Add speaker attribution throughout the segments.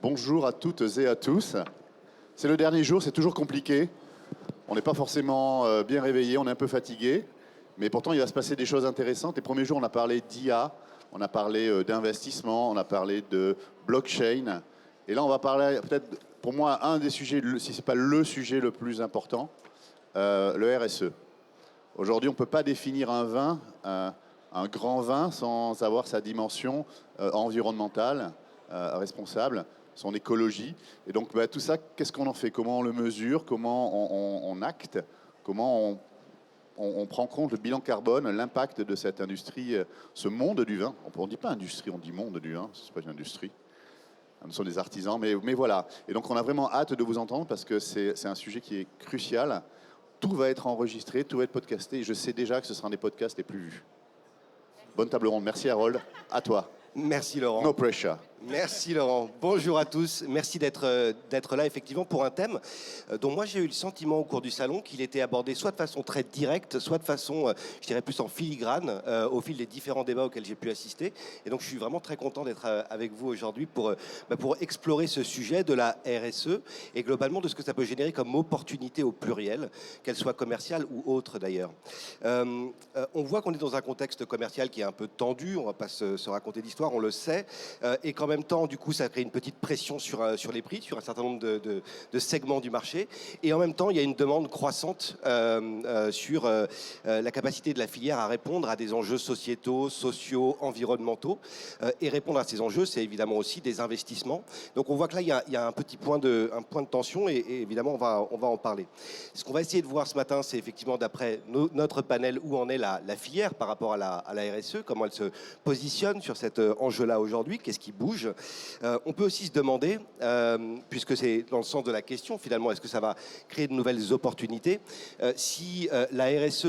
Speaker 1: Bonjour à toutes et à tous. C'est le dernier jour, c'est toujours compliqué. On n'est pas forcément bien réveillé, on est un peu fatigué. Mais pourtant, il va se passer des choses intéressantes. Les premiers jours, on a parlé d'IA, on a parlé d'investissement, on a parlé de blockchain. Et là, on va parler, peut-être, pour moi, un des sujets, si ce n'est pas le sujet le plus important, le RSE. Aujourd'hui, on ne peut pas définir un vin, un grand vin, sans avoir sa dimension environnementale, responsable, son écologie. Et donc, tout ça, qu'est-ce qu'on en fait? Comment on le mesure? Comment on acte? Comment on prend compte le bilan carbone, l'impact de cette industrie, ce monde du vin? On ne dit pas industrie, on dit monde du vin, ce n'est pas une industrie. Ce sont des artisans, mais voilà. Et donc, on a vraiment hâte de vous entendre parce que c'est un sujet qui est crucial. Tout va être enregistré, tout va être podcasté, et je sais déjà que ce sera un des podcasts les plus vus. Bonne table ronde. Merci Harold. À toi.
Speaker 2: Merci Laurent.
Speaker 1: No pressure.
Speaker 2: Merci Laurent. Bonjour à tous. Merci d'être là effectivement pour un thème dont moi j'ai eu le sentiment au cours du salon qu'il était abordé soit de façon très directe, soit de façon, je dirais plus en filigrane au fil des différents débats auxquels j'ai pu assister. Et donc je suis vraiment très content d'être avec vous aujourd'hui pour explorer ce sujet de la RSE et globalement de ce que ça peut générer comme opportunité au pluriel, qu'elle soit commerciale ou autre d'ailleurs. On voit qu'on est dans un contexte commercial qui est un peu tendu, on ne va pas se raconter d'histoire, on le sait, et qu'en même temps, du coup, ça crée une petite pression sur les prix, sur un certain nombre de segments du marché. Et en même temps, il y a une demande croissante sur la capacité de la filière à répondre à des enjeux sociétaux, sociaux, environnementaux. Et répondre à ces enjeux, c'est évidemment aussi des investissements. Donc on voit que là, il y a un petit point de tension et évidemment, on va en parler. Ce qu'on va essayer de voir ce matin, c'est effectivement, d'après notre panel, où en est la filière par rapport à la RSE, comment elle se positionne sur cet enjeu-là aujourd'hui, qu'est-ce qui bouge. On peut aussi se demander, puisque c'est dans le sens de la question finalement, est-ce que ça va créer de nouvelles opportunités, si la RSE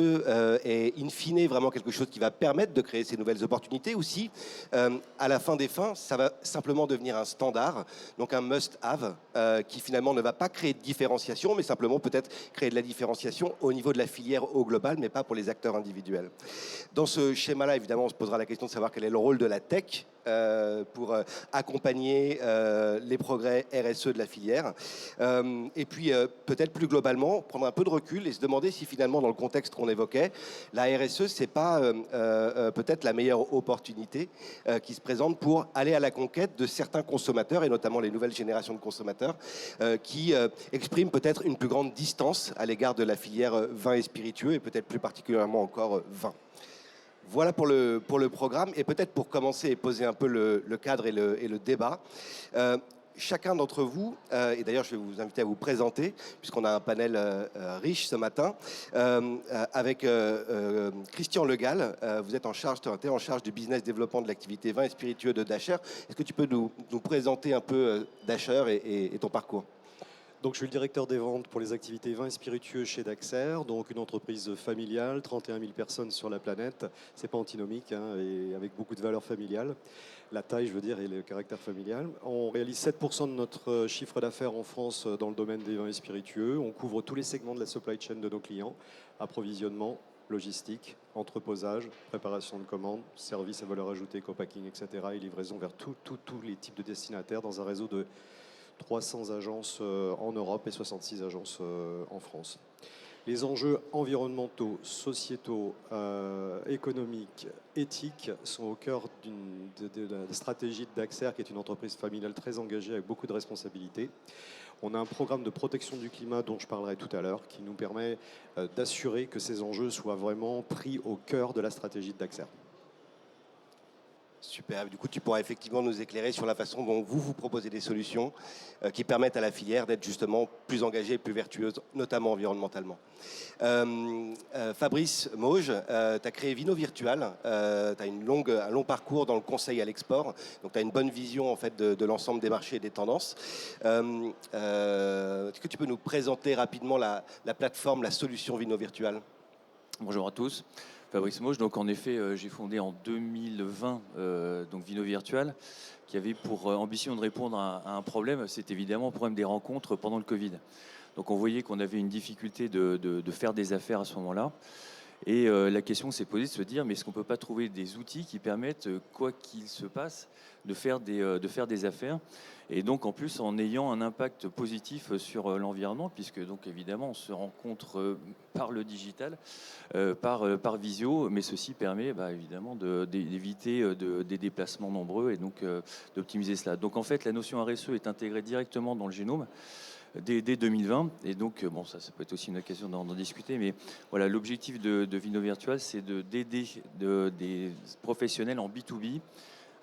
Speaker 2: est in fine vraiment quelque chose qui va permettre de créer ces nouvelles opportunités, ou si à la fin des fins, ça va simplement devenir un standard, donc un must-have, qui finalement ne va pas créer de différenciation, mais simplement peut-être créer de la différenciation au niveau de la filière au global, mais pas pour les acteurs individuels. Dans ce schéma-là, évidemment, on se posera la question de savoir quel est le rôle de la tech pour accompagner les progrès RSE de la filière. Et puis, peut-être plus globalement, prendre un peu de recul et se demander si finalement, dans le contexte qu'on évoquait, la RSE, c'est pas peut-être la meilleure opportunité qui se présente pour aller à la conquête de certains consommateurs, et notamment les nouvelles générations de consommateurs, qui expriment peut-être une plus grande distance à l'égard de la filière vin et spiritueux, et peut-être plus particulièrement encore vin. Voilà pour le programme. Et peut-être pour commencer et poser un peu le cadre et le débat, chacun d'entre vous, et d'ailleurs je vais vous inviter à vous présenter, puisqu'on a un panel riche ce matin, avec Christian Legal. Vous êtes en charge du business développement de l'activité vin et spiritueux de Dacher. Est-ce que tu peux nous présenter un peu Dacher et ton parcours ?
Speaker 3: Donc, je suis le directeur des ventes pour les activités vins et spiritueux chez Daxer, donc une entreprise familiale, 31 000 personnes sur la planète. C'est pas antinomique, hein, et avec beaucoup de valeurs familiales. La taille, je veux dire, et le caractère familial. On réalise 7% de notre chiffre d'affaires en France dans le domaine des vins et spiritueux. On couvre tous les segments de la supply chain de nos clients, approvisionnement, logistique, entreposage, préparation de commandes, services à valeur ajoutée, co-packing, etc. et livraison vers tous les types de destinataires dans un réseau de 300 agences en Europe et 66 agences en France. Les enjeux environnementaux, sociétaux, économiques, éthiques sont au cœur de la stratégie de Daxer, qui est une entreprise familiale très engagée avec beaucoup de responsabilités. On a un programme de protection du climat dont je parlerai tout à l'heure, qui nous permet d'assurer que ces enjeux soient vraiment pris au cœur de la stratégie de Daxer.
Speaker 2: Super, du coup tu pourras effectivement nous éclairer sur la façon dont vous proposez des solutions qui permettent à la filière d'être justement plus engagée et plus vertueuse, notamment environnementalement. Fabrice Mauge, tu as créé Vino Virtual, tu as un long parcours dans le conseil à l'export, donc tu as une bonne vision en fait, de l'ensemble des marchés et des tendances. Est-ce que tu peux nous présenter rapidement la plateforme, la solution Vino Virtual ?
Speaker 4: Bonjour à tous. Fabrice Mauge, donc en effet, j'ai fondé en 2020 donc Vino Virtual, qui avait pour ambition de répondre à un problème, c'est évidemment le problème des rencontres pendant le Covid. Donc on voyait qu'on avait une difficulté de faire des affaires à ce moment-là. Et la question s'est posée de se dire, mais est-ce qu'on ne peut pas trouver des outils qui permettent, quoi qu'il se passe, de faire des affaires, et donc en plus en ayant un impact positif sur l'environnement, puisque donc évidemment on se rencontre par le digital, par visio, mais ceci permet évidemment d'éviter des déplacements nombreux et donc d'optimiser cela. Donc en fait la notion RSE est intégrée directement dans le génome dès 2020. Et donc, bon, ça peut être aussi une occasion d'en discuter, mais voilà, l'objectif de Vino Virtual, c'est d'aider des professionnels en B2B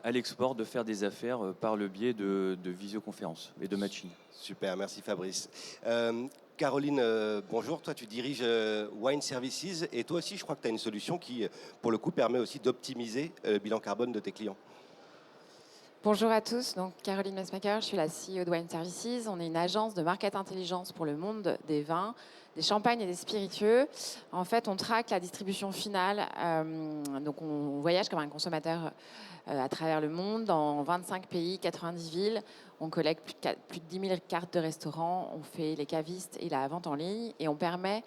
Speaker 4: à l'export de faire des affaires par le biais de visioconférences et de matching.
Speaker 2: Super, merci Fabrice. Caroline, bonjour, toi tu diriges Wine Services et toi aussi je crois que tu as une solution qui, pour le coup, permet aussi d'optimiser le bilan carbone de tes clients.
Speaker 5: Bonjour à tous, donc Caroline Messmaker, je suis la CEO de Wine Services. On est une agence de market intelligence pour le monde des vins, des champagnes et des spiritueux. En fait, on traque la distribution finale, donc on voyage comme un consommateur à travers le monde, dans 25 pays, 90 villes. On collecte plus de 10 000 cartes de restaurants, on fait les cavistes et la vente en ligne et on permet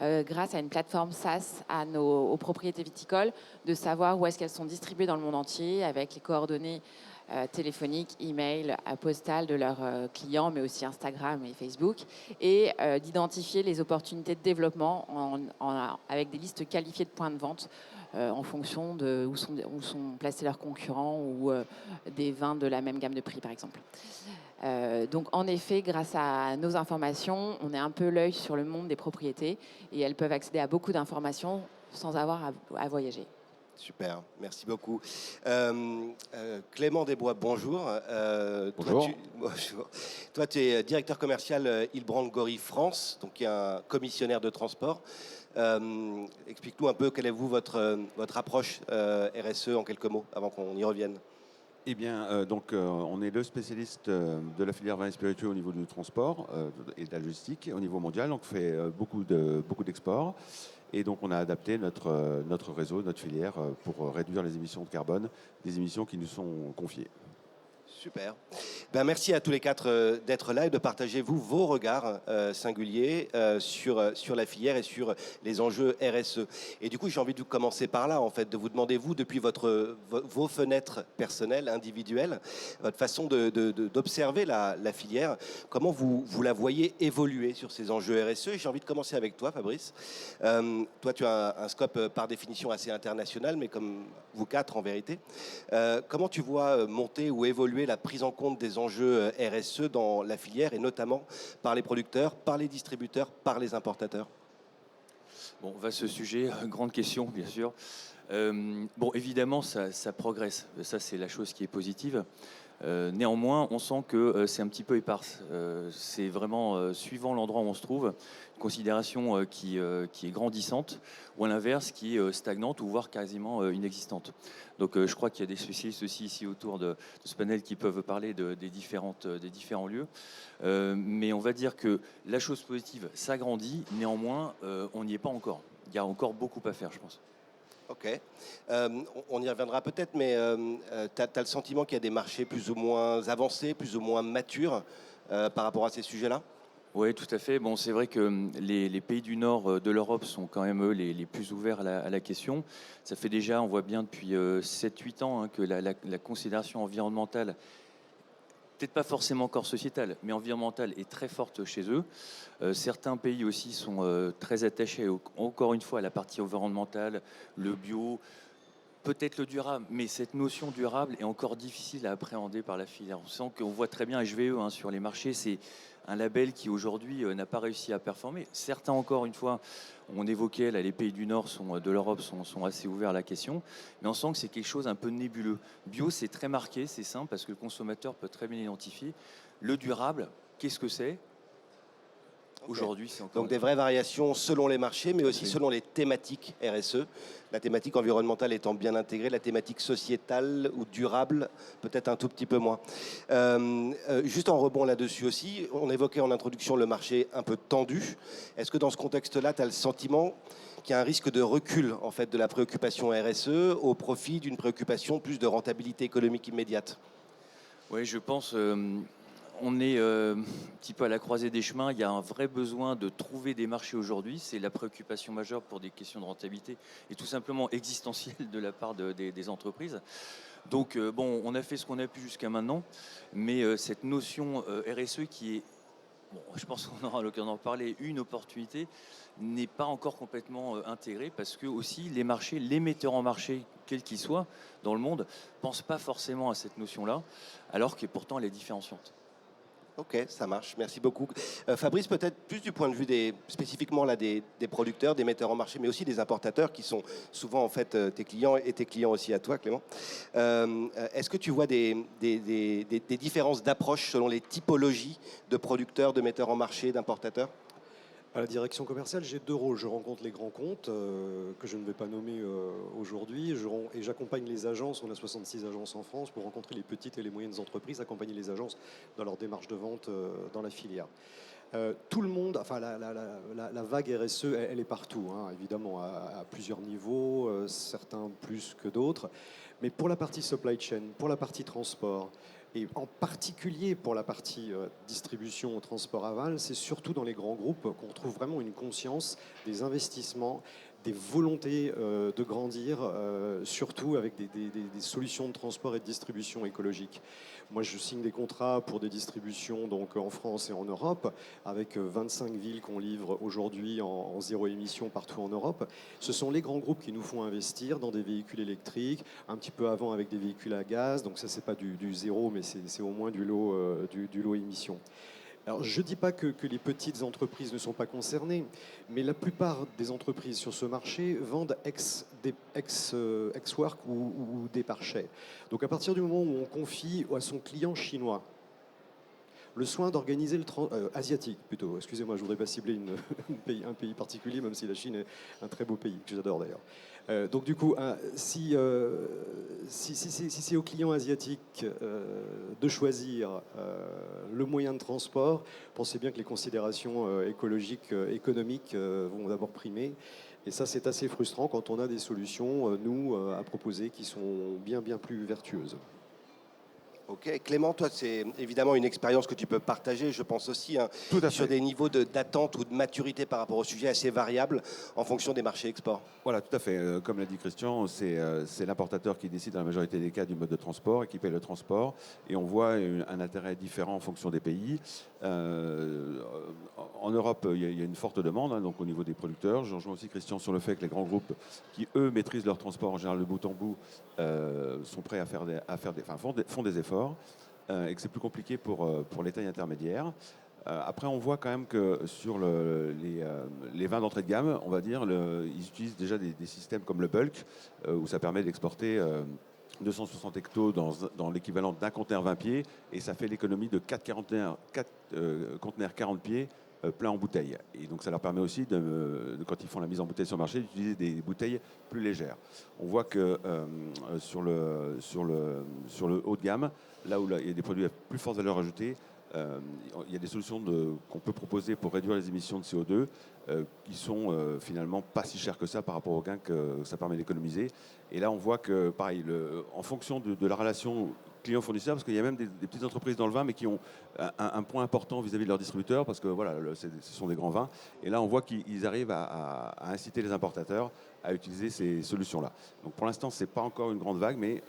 Speaker 5: grâce à une plateforme SaaS aux propriétés viticoles de savoir où est-ce qu'elles sont distribuées dans le monde entier avec les coordonnées téléphonique, email, postal de leurs clients, mais aussi Instagram et Facebook, et d'identifier les opportunités de développement avec des listes qualifiées de points de vente en fonction de où sont placés leurs concurrents ou des vins de la même gamme de prix, par exemple. Donc, en effet, grâce à nos informations, on est un peu l'œil sur le monde des propriétés et elles peuvent accéder à beaucoup d'informations sans avoir à voyager.
Speaker 2: Super, merci beaucoup. Clément Desbois, bonjour.
Speaker 6: Bonjour.
Speaker 2: Bonjour. Toi, tu es directeur commercial Hilbrand Gory France, donc qui est un commissionnaire de transport. Explique-nous un peu quelle est votre approche RSE en quelques mots, avant qu'on y revienne.
Speaker 6: Eh bien, on est le spécialiste de la filière vin et spiritueux au niveau du transport et de la logistique au niveau mondial. Donc, on fait beaucoup d'exports. Et donc, on a adapté notre réseau, notre filière pour réduire les émissions de carbone, des émissions qui nous sont confiées.
Speaker 2: Super. Merci à tous les quatre d'être là et de partager vos regards singuliers sur la filière et sur les enjeux RSE. Et du coup, j'ai envie de commencer par là, en fait, de vous demander, vous, depuis vos fenêtres personnelles, individuelles, votre façon d'observer la filière, comment vous la voyez évoluer sur ces enjeux RSE. Et j'ai envie de commencer avec toi, Fabrice. Toi, tu as un scope par définition assez international, mais comme vous quatre, en vérité. Comment tu vois monter ou évoluer la prise en compte des enjeux RSE dans la filière et notamment par les producteurs, par les distributeurs, par les importateurs?
Speaker 4: Bon, vaste sujet, grande question, bien sûr. Bon, évidemment, ça progresse. Ça, c'est la chose qui est positive. Néanmoins, on sent que c'est un petit peu éparse. C'est vraiment, suivant l'endroit où on se trouve, une considération qui est grandissante, ou à l'inverse, qui est stagnante, ou voire quasiment inexistante. Donc je crois qu'il y a des spécialistes aussi ici autour de ce panel qui peuvent parler des différents lieux. Mais on va dire que la chose positive s'agrandit, néanmoins, on n'y est pas encore. Il y a encore beaucoup à faire, je pense.
Speaker 2: Ok. On y reviendra peut-être, mais tu as le sentiment qu'il y a des marchés plus ou moins avancés, plus ou moins matures par rapport à ces sujets-là?
Speaker 4: Oui, tout à fait. Bon, c'est vrai que les pays du nord de l'Europe sont quand même, eux, les plus ouverts à la question. Ça fait déjà, on voit bien depuis 7-8 ans que la considération environnementale, peut-être pas forcément encore sociétale, mais environnementale est très forte chez eux. Certains pays aussi sont très attachés, encore une fois, à la partie environnementale, le bio, peut-être le durable, mais cette notion durable est encore difficile à appréhender par la filière. On sent qu'on voit très bien HVE sur les marchés, c'est un label qui aujourd'hui n'a pas réussi à performer. Certains, encore une fois, on évoquait, là, les pays du Nord de l'Europe sont assez ouverts à la question, mais on sent que c'est quelque chose un peu nébuleux. Bio, c'est très marqué, c'est simple, parce que le consommateur peut très bien l'identifier. Le durable, qu'est-ce que c'est ? Aujourd'hui, c'est encore...
Speaker 2: Donc des vraies variations selon les marchés, mais aussi selon les thématiques RSE. La thématique environnementale étant bien intégrée, la thématique sociétale ou durable, peut-être un tout petit peu moins. Juste en rebond là-dessus aussi, on évoquait en introduction le marché un peu tendu. Est-ce que dans ce contexte-là, tu as le sentiment qu'il y a un risque de recul en fait, de la préoccupation RSE au profit d'une préoccupation plus de rentabilité économique immédiate?
Speaker 4: Oui, je pense... on est un petit peu à la croisée des chemins. Il y a un vrai besoin de trouver des marchés aujourd'hui. C'est la préoccupation majeure pour des questions de rentabilité et tout simplement existentielle de la part des entreprises. Donc, bon, on a fait ce qu'on a pu jusqu'à maintenant, mais cette notion RSE qui est, bon, je pense qu'on aura l'occasion d'en parler, une opportunité, n'est pas encore complètement intégrée parce que aussi les marchés, les metteurs en marché, quels qu'ils soient dans le monde, ne pensent pas forcément à cette notion-là, alors que pourtant elle est différenciante.
Speaker 2: Ok, ça marche. Merci beaucoup. Fabrice, peut-être plus du point de vue spécifiquement là, des producteurs, des metteurs en marché, mais aussi des importateurs qui sont souvent en fait tes clients et tes clients aussi à toi, Clément. Est-ce que tu vois des différences d'approche selon les typologies de producteurs, de metteurs en marché, d'importateurs?
Speaker 3: À la direction commerciale, j'ai deux rôles. Je rencontre les grands comptes, que je ne vais pas nommer aujourd'hui, et j'accompagne les agences. On a 66 agences en France pour rencontrer les petites et les moyennes entreprises, accompagner les agences dans leur démarche de vente dans la filière. Tout le monde, enfin la vague RSE, elle est partout, hein, évidemment, à plusieurs niveaux, certains plus que d'autres. Mais pour la partie supply chain, pour la partie transport, et en particulier pour la partie distribution au transport aval, c'est surtout dans les grands groupes qu'on retrouve vraiment une conscience des investissements, des volontés de grandir, surtout avec des solutions de transport et de distribution écologique. Moi, je signe des contrats pour des distributions donc en France et en Europe, avec 25 villes qu'on livre aujourd'hui en zéro émission partout en Europe. Ce sont les grands groupes qui nous font investir dans des véhicules électriques, un petit peu avant avec des véhicules à gaz. Donc ça, c'est pas du zéro, mais c'est au moins du lot émission. Alors, je ne dis pas que les petites entreprises ne sont pas concernées, mais la plupart des entreprises sur ce marché vendent ex-work ou des parchets. Donc, à partir du moment où on confie à son client chinois le soin d'organiser asiatique plutôt, excusez-moi, je ne voudrais pas cibler un pays particulier, même si la Chine est un très beau pays, que j'adore d'ailleurs. Donc du coup, si c'est au client asiatique de choisir le moyen de transport, pensez bien que les considérations écologiques, économiques vont d'abord primer. Et ça, c'est assez frustrant quand on a des solutions, nous, à proposer qui sont bien plus vertueuses.
Speaker 2: Ok, Clément, toi, c'est évidemment une expérience que tu peux partager, je pense aussi, hein,
Speaker 6: Tout à
Speaker 2: sur
Speaker 6: fait.
Speaker 2: des niveaux d'attente ou de maturité par rapport au sujet assez variables en fonction des marchés export.
Speaker 6: Voilà, tout à fait. Comme l'a dit Christian, c'est l'importateur qui décide dans la majorité des cas du mode de transport et qui paye le transport. Et on voit un intérêt différent en fonction des pays. En Europe, il y a une forte demande, hein, donc au niveau des producteurs. Je rejoins aussi Christian sur le fait que les grands groupes qui, eux, maîtrisent leur transport en général de bout en bout, sont prêts à font des efforts. Et que c'est plus compliqué pour les tailles intermédiaires. Après, on voit quand même que sur les vins d'entrée de gamme, on va dire, ils utilisent déjà des systèmes comme le bulk, où ça permet d'exporter 260 hectos dans l'équivalent d'un conteneur 20 pieds, et ça fait l'économie de 4 conteneurs 40 pieds plein en bouteilles. Et donc ça leur permet aussi, quand ils font la mise en bouteille sur le marché, d'utiliser des bouteilles plus légères. On voit que sur le haut de gamme, là où il y a des produits à plus forte valeur ajoutée, il y a des solutions qu'on peut proposer pour réduire les émissions de CO2 qui sont finalement pas si chères que ça par rapport aux gains que ça permet d'économiser. Et là, on voit que, pareil, en fonction de la relation client-fournisseur, parce qu'il y a même des petites entreprises dans le vin, mais qui ont un point important vis-à-vis de leurs distributeurs, parce que voilà, ce sont des grands vins. Et là, on voit qu'ils arrivent à inciter les importateurs à utiliser ces solutions-là. Donc pour l'instant, ce n'est pas encore une grande vague, mais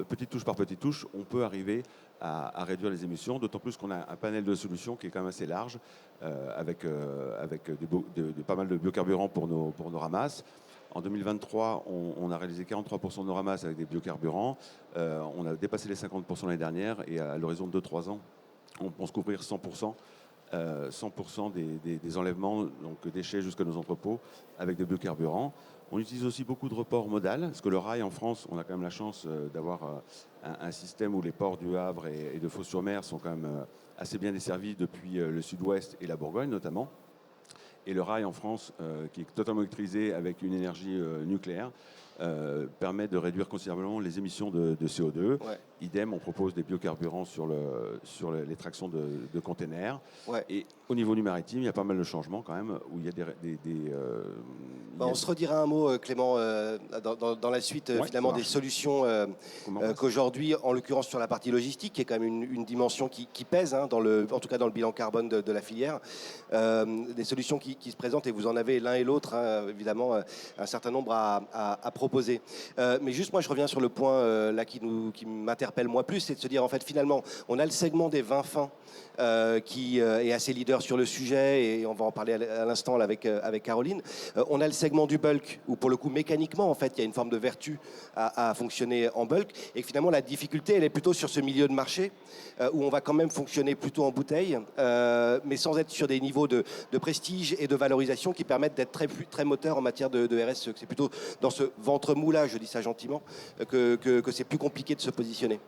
Speaker 6: petite touche par petite touche, on peut arriver à réduire les émissions, d'autant plus qu'on a un panel de solutions qui est quand même assez large, avec pas mal de biocarburants pour nos ramasses. En 2023, on a réalisé 43% de nos ramasses avec des biocarburants. On a dépassé les 50% l'année dernière, et à l'horizon de 2-3 ans, on pense couvrir 100%. 100% des enlèvements, donc déchets jusqu'à nos entrepôts, avec des biocarburants. On utilise aussi beaucoup de reports modal, parce que le rail en France, on a quand même la chance d'avoir un système où les ports du Havre et de Fos-sur-Mer sont quand même assez bien desservis depuis le sud-ouest et la Bourgogne notamment. Et le rail en France, qui est totalement électrisé avec une énergie nucléaire, permet de réduire considérablement les émissions de CO2.
Speaker 2: Ouais.
Speaker 6: Idem, on propose des biocarburants sur les tractions de containers.
Speaker 2: Ouais.
Speaker 6: Et au niveau du maritime, il y a pas mal de changements quand même, où il y a
Speaker 2: On se redira un mot, Clément, dans la suite,
Speaker 6: Ouais,
Speaker 2: finalement,
Speaker 6: ça
Speaker 2: des
Speaker 6: marche.
Speaker 2: solutions qu'aujourd'hui, en l'occurrence sur la partie logistique, qui est quand même une dimension qui pèse, hein, en tout cas dans le bilan carbone de la filière, des solutions qui se présentent, et vous en avez l'un et l'autre, hein, évidemment, un certain nombre à proposer. Mais juste, moi, je reviens sur le point là qui m'interpelle moi plus, c'est de se dire, en fait, finalement, on a le segment des vins fins qui est assez leader sur le sujet, et on va en parler à l'instant là, avec Caroline. On a le segment du bulk, où pour le coup, mécaniquement, en fait, il y a une forme de vertu à fonctionner en bulk, et que finalement, la difficulté, elle est plutôt sur ce milieu de marché, où on va quand même fonctionner plutôt en bouteille, mais sans être sur des niveaux de prestige et de valorisation qui permettent d'être très moteur en matière de RSE. C'est plutôt dans ce ventre mou là, je dis ça gentiment, que c'est plus compliqué de se positionner.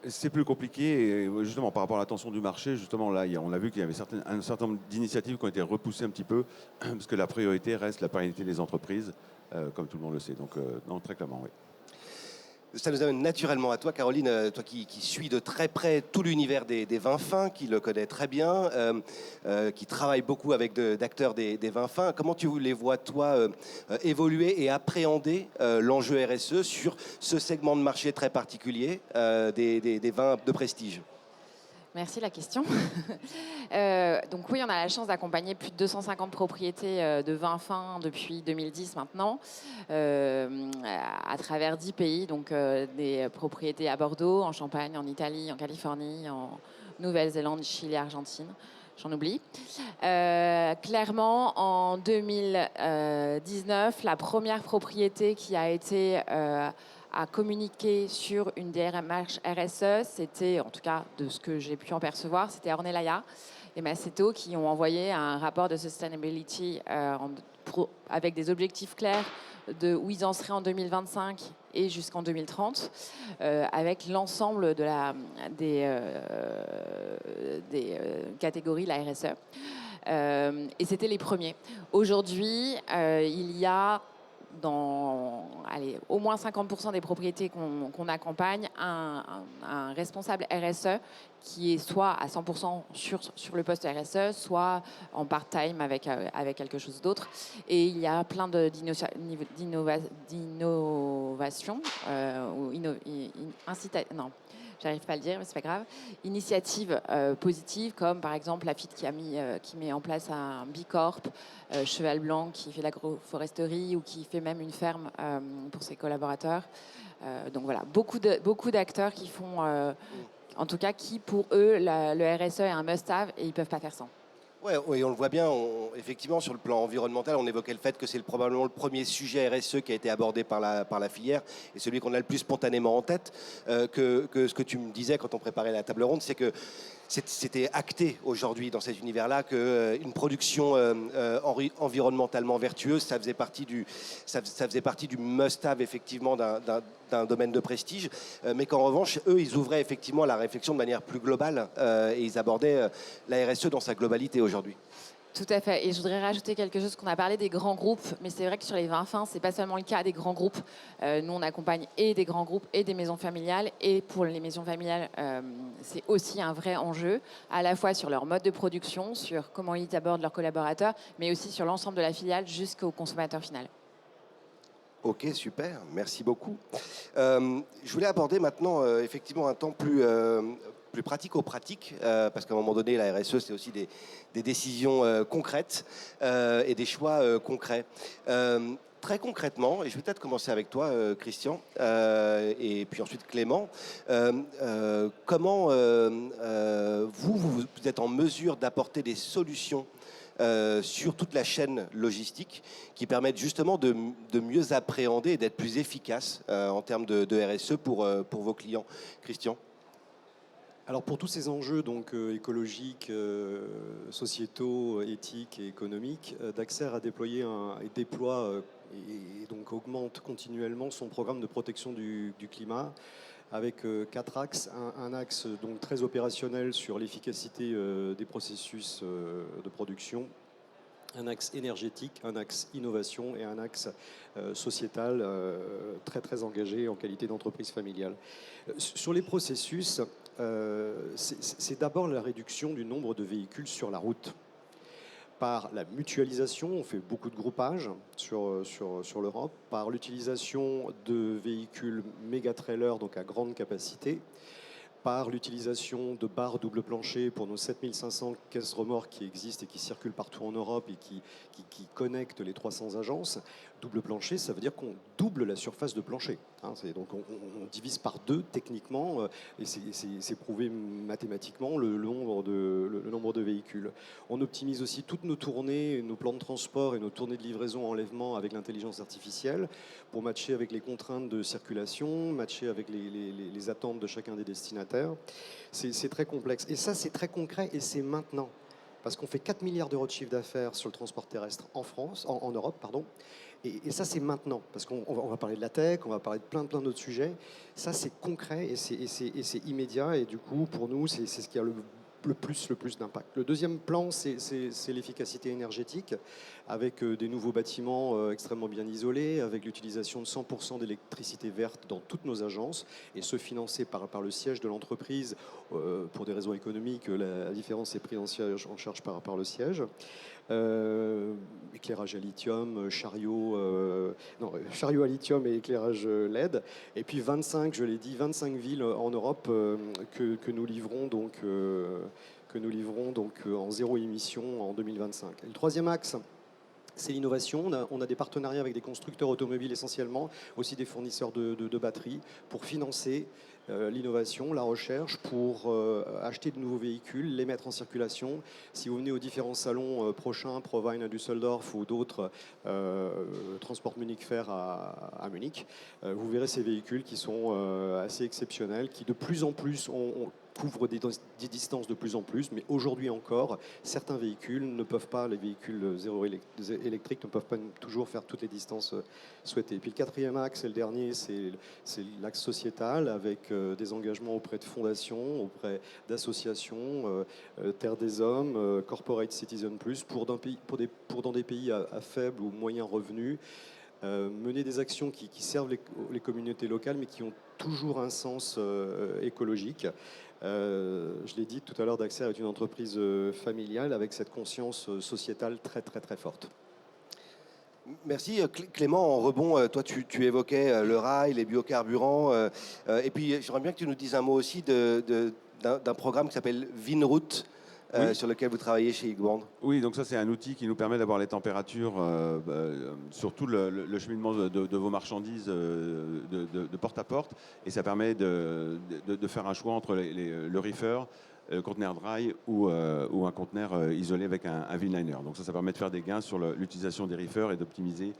Speaker 6: C'est plus compliqué, et justement par rapport à l'attention du marché, justement là, on a vu qu'il y avait un certain nombre d'initiatives qui ont été repoussées un petit peu, parce que la priorité reste la pérennité des entreprises, comme tout le monde le sait. Donc, non, très clairement, oui.
Speaker 2: Ça nous amène naturellement à toi, Caroline, toi qui suis de très près tout l'univers des vins fins, qui le connaît très bien, qui travaille beaucoup avec d'acteurs des vins fins. Comment tu les vois, toi, évoluer et appréhender l'enjeu RSE sur ce segment de marché très particulier des vins de prestige?
Speaker 5: Merci la question. Donc oui, on a la chance d'accompagner plus de 250 propriétés de vins fins depuis 2010 maintenant, à travers 10 pays, donc des propriétés à Bordeaux, en Champagne, en Italie, en Californie, en Nouvelle-Zélande, Chili, Argentine. J'en oublie. Clairement, en 2019, la première propriété qui a été à communiquer sur une DRMH RSE, c'était, en tout cas de ce que j'ai pu en percevoir, c'était Ornellaia et Maceto qui ont envoyé un rapport de sustainability avec des objectifs clairs de où ils en seraient en 2025 et jusqu'en 2030, avec l'ensemble des catégories de la RSE. Et c'était les premiers. Aujourd'hui, il y a au moins 50% des propriétés qu'on accompagne, un responsable RSE qui est soit à 100% sur le poste RSE, soit en part-time avec quelque chose d'autre. Et il y a plein d'innovations, j'arrive pas à le dire, mais c'est pas grave. Initiatives positives, comme par exemple la FIT qui met en place un Bicorp, Cheval Blanc qui fait l'agroforesterie ou qui fait même une ferme pour ses collaborateurs. Donc voilà, beaucoup d'acteurs qui font, en tout cas, qui pour eux, le RSE est un must-have et ils peuvent pas faire sans.
Speaker 2: Oui, on le voit bien. Effectivement, sur le plan environnemental, on évoquait le fait que c'est probablement le premier sujet RSE qui a été abordé par la filière et celui qu'on a le plus spontanément en tête. Que ce que tu me disais quand on préparait la table ronde, c'est que c'était acté aujourd'hui dans cet univers-là qu'une production environnementalement vertueuse, ça faisait partie du must-have effectivement d'un domaine de prestige, mais qu'en revanche, eux, ils ouvraient effectivement la réflexion de manière plus globale et ils abordaient la RSE dans sa globalité aujourd'hui.
Speaker 5: Tout à fait. Et je voudrais rajouter quelque chose qu'on a parlé des grands groupes, mais c'est vrai que sur les vins fins, c'est pas seulement le cas des grands groupes. Nous, on accompagne et des grands groupes et des maisons familiales. Et pour les maisons familiales, c'est aussi un vrai enjeu, à la fois sur leur mode de production, sur comment ils abordent leurs collaborateurs, mais aussi sur l'ensemble de la filiale jusqu'au consommateur final.
Speaker 2: Ok, super, merci beaucoup. Je voulais aborder maintenant effectivement un temps plus pratico-pratique, parce qu'à un moment donné, la RSE, c'est aussi des décisions concrètes et des choix concrets. Très concrètement, et je vais peut-être commencer avec toi, Christian, et puis ensuite Clément, comment vous êtes en mesure d'apporter des solutions sur toute la chaîne logistique qui permettent justement de mieux appréhender et d'être plus efficace en termes de RSE pour vos clients. Christian?
Speaker 3: Alors pour tous ces enjeux donc, écologiques, sociétaux, éthiques et économiques, Daxer a déployé et déploie et donc augmente continuellement son programme de protection du climat avec 4 axes. Un axe donc très opérationnel sur l'efficacité des processus de production, un axe énergétique, un axe innovation et un axe sociétal très très engagé en qualité d'entreprise familiale. Sur les processus, c'est d'abord la réduction du nombre de véhicules sur la route. Par la mutualisation, on fait beaucoup de groupages sur l'Europe, par l'utilisation de véhicules méga-trailers, donc à grande capacité, par l'utilisation de barres double plancher pour nos 7500 caisses remorques qui existent et qui circulent partout en Europe et qui connectent les 300 agences. Double plancher, ça veut dire qu'on double la surface de plancher. Hein, donc on divise par 2 techniquement et c'est prouvé mathématiquement le nombre de véhicules. On optimise aussi toutes nos tournées, nos plans de transport et nos tournées de livraison enlèvement avec l'intelligence artificielle pour matcher avec les contraintes de circulation, matcher avec les attentes de chacun des destinataires. C'est très complexe. Et ça, c'est très concret et c'est maintenant. Parce qu'on fait 4 milliards d'euros de chiffre d'affaires sur le transport terrestre en Europe, pardon. Et ça, c'est maintenant. Parce qu'on va parler de la tech, on va parler de plein d'autres sujets. Ça, c'est concret et c'est immédiat. Et du coup, pour nous, c'est ce qui a le plus d'impact. Le deuxième plan, c'est l'efficacité énergétique, avec des nouveaux bâtiments extrêmement bien isolés, avec l'utilisation de 100% d'électricité verte dans toutes nos agences, et ce financé par le siège de l'entreprise. Pour des raisons économiques, la différence est prise en charge par le siège. Éclairage à lithium, chariot à lithium et éclairage LED. Et puis 25 villes en Europe que nous livrons donc en zéro émission en 2025. Et le troisième axe, c'est l'innovation. On a des partenariats avec des constructeurs automobiles essentiellement, aussi des fournisseurs de batteries, pour financer l'innovation, la recherche, pour acheter de nouveaux véhicules, les mettre en circulation. Si vous venez aux différents salons prochains, Provine à Düsseldorf ou d'autres, Transport Munich Fair à Munich, vous verrez ces véhicules qui sont assez exceptionnels, qui de plus en plus couvrent des distances de plus en plus, mais aujourd'hui encore, certains véhicules ne peuvent pas, les véhicules zéro électriques ne peuvent pas toujours faire toutes les distances souhaitées. Et puis le quatrième axe, et le dernier, c'est l'axe sociétal, avec des engagements auprès de fondations, auprès d'associations, Terre des Hommes, Corporate Citizen Plus, pour dans des pays à faible ou moyen revenu, mener des actions qui servent les communautés locales, mais qui ont toujours un sens écologique. Je l'ai dit tout à l'heure, Daxer est une entreprise familiale avec cette conscience sociétale très très très forte.
Speaker 2: Merci Clément. En rebond, toi tu évoquais le rail, les biocarburants, et puis j'aimerais bien que tu nous dises un mot aussi d'un programme qui s'appelle Vinroute.
Speaker 6: Oui.
Speaker 2: Sur lequel vous travaillez chez Igbrand.
Speaker 6: Oui, donc ça c'est un outil qui nous permet d'avoir les températures sur tout le cheminement de vos marchandises de porte à porte, et ça permet de faire un choix entre le reefer, le conteneur dry ou un conteneur isolé avec un Vinliner. Donc ça permet de faire des gains sur l'utilisation des reefers et d'optimiser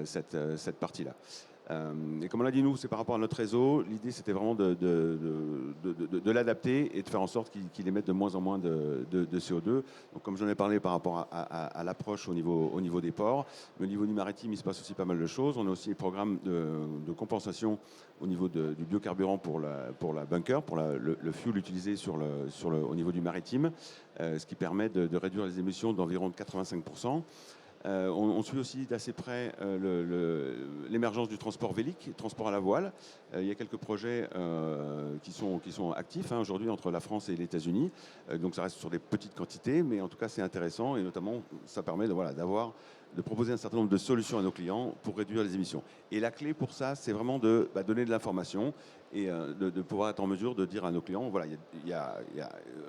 Speaker 6: cette partie-là. Et comme on l'a dit, nous, c'est par rapport à notre réseau. L'idée, c'était vraiment de l'adapter et de faire en sorte qu'il émette de moins en moins de CO2. Donc, comme j'en ai parlé par rapport à l'approche au niveau des ports, mais au niveau du maritime, il se passe aussi pas mal de choses. On a aussi des programmes de compensation au niveau du biocarburant pour la bunker, pour le fuel utilisé au niveau du maritime, ce qui permet de réduire les émissions d'environ 85%. On suit aussi d'assez près l'émergence du transport vélique, transport à la voile. Il y a quelques projets qui sont actifs aujourd'hui entre la France et les États-Unis. Donc ça reste sur des petites quantités, mais en tout cas c'est intéressant, et notamment ça permet de proposer un certain nombre de solutions à nos clients pour réduire les émissions. Et la clé pour ça, c'est vraiment de donner de l'information et de pouvoir être en mesure de dire à nos clients, voilà,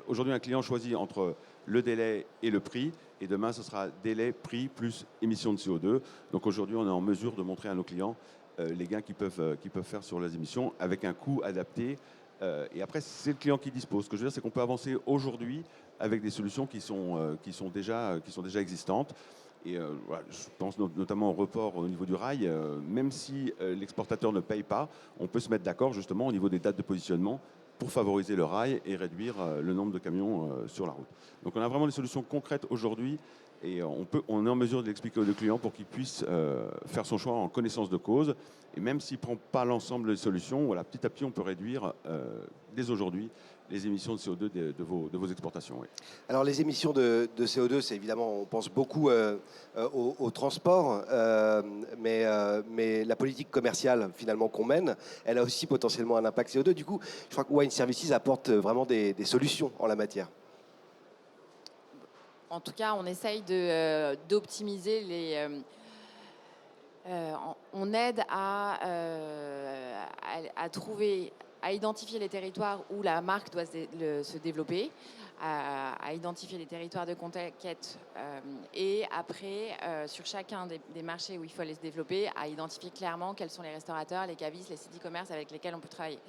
Speaker 6: aujourd'hui un client choisit entre le délai et le prix, et demain ce sera délai, prix plus émissions de CO2. Donc aujourd'hui on est en mesure de montrer à nos clients les gains qu'ils peuvent faire sur les émissions avec un coût adapté. Et après c'est le client qui dispose. Ce que je veux dire, c'est qu'on peut avancer aujourd'hui avec des solutions qui sont déjà existantes. Et voilà, je pense notamment au report au niveau du rail. Même si l'exportateur ne paye pas, on peut se mettre d'accord justement au niveau des dates de positionnement pour favoriser le rail et réduire le nombre de camions sur la route. Donc on a vraiment des solutions concrètes aujourd'hui, et on est en mesure de l'expliquer aux clients pour qu'ils puissent faire son choix en connaissance de cause. Et même s'il ne prend pas l'ensemble des solutions, voilà, petit à petit on peut réduire dès aujourd'hui les émissions de CO2 de vos exportations. Oui.
Speaker 2: Alors les émissions de CO2, c'est évidemment, on pense beaucoup au transport, mais la politique commerciale finalement qu'on mène, elle a aussi potentiellement un impact CO2. Du coup, je crois que Wine Services apporte vraiment des solutions en la matière.
Speaker 5: En tout cas, on essaye d'optimiser les... on aide à trouver, à identifier les territoires où la marque doit se développer, à identifier les territoires de conquête et après, sur chacun des marchés où il faut aller se développer, à identifier clairement quels sont les restaurateurs, les cavistes, les sites e-commerce avec lesquels on peut travailler.